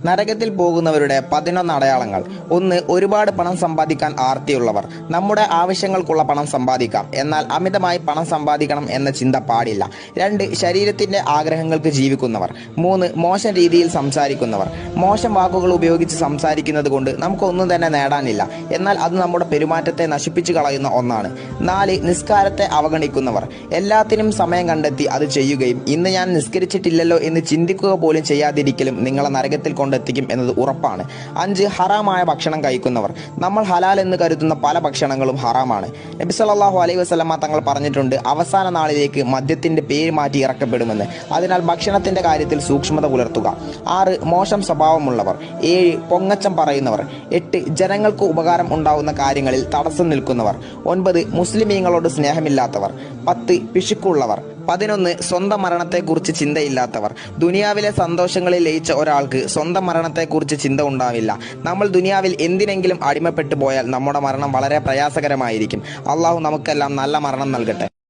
നരകത്തിൽ പോകുന്നവരുടെ 11 അടയാളങ്ങൾ. 1. ഒരുപാട് പണം സമ്പാദിക്കാൻ ആർത്തിയുള്ളവർ. നമ്മുടെ ആവശ്യങ്ങൾക്കുള്ള പണം സമ്പാദിക്കാം, എന്നാൽ അമിതമായി പണം സമ്പാദിക്കണം എന്ന ചിന്ത പാടില്ല. 2. ശരീരത്തിന്റെ ആഗ്രഹങ്ങൾക്ക് ജീവിക്കുന്നവർ. 3. മോശം രീതിയിൽ സംസാരിക്കുന്നവർ. മോശം വാക്കുകൾ ഉപയോഗിച്ച് സംസാരിക്കുന്നത് കൊണ്ട് നമുക്കൊന്നും തന്നെ നേടാനില്ല, എന്നാൽ അത് നമ്മുടെ പെരുമാറ്റത്തെ നശിപ്പിച്ചു കളയുന്ന ഒന്നാണ്. 4. നിസ്കാരത്തെ അവഗണിക്കുന്നവർ. എല്ലാത്തിനും സമയം കണ്ടെത്തി അത് ചെയ്യുകയും ഇന്ന് ഞാൻ നിസ്കരിച്ചിട്ടില്ലല്ലോ എന്ന് ചിന്തിക്കുക പോലും ചെയ്യാതിരിക്കലും നിങ്ങളെ നരകത്തിൽ കൊണ്ടെത്തിക്കും എന്നത് ഉറപ്പാണ്. 5. ഹറാമായ ഭക്ഷണം കഴിക്കുന്നവർ. നമ്മൾ ഹലാൽ എന്ന് കരുതുന്ന പല ഭക്ഷണങ്ങളും ഹറാമാണ്. നബി സല്ലല്ലാഹു അലൈഹി വസല്ലമ തങ്ങൾ പറഞ്ഞിട്ടുണ്ട്, അവസാന നാളിലേക്ക് മദ്യത്തിന്റെ പേര് മാറ്റി ഇറക്കപ്പെടുമെന്ന്. അതിനാൽ ഭക്ഷണത്തിന്റെ കാര്യത്തിൽ സൂക്ഷ്മത പുലർത്തുക. 6. മോശം സ്വഭാവമുള്ളവർ. 7. പൊങ്ങച്ചം പറയുന്നവർ. 8. ജനങ്ങൾക്ക് ഉപകാരം ഉണ്ടാവുന്ന കാര്യങ്ങളിൽ തടസ്സം നിൽക്കുന്നവർ. 9. മുസ്ലിമീങ്ങളോട് സ്നേഹമില്ലാത്തവർ. 10. പിശുക്കുള്ളവർ. 11. സ്വന്തം മരണത്തെക്കുറിച്ച് ചിന്തയില്ലാത്തവർ. ദുനിയാവിലെ സന്തോഷങ്ങളിൽ ലയിച്ച ഒരാൾക്ക് സ്വന്തം മരണത്തെക്കുറിച്ച് ചിന്ത ഉണ്ടാവില്ല. നമ്മൾ ദുനിയാവിൽ എന്തിനെങ്കിലും അടിമപ്പെട്ടു പോയാൽ നമ്മുടെ മരണം വളരെ പ്രയാസകരമായിരിക്കും. അള്ളാഹു നമുക്കെല്ലാം നല്ല മരണം നൽകട്ടെ.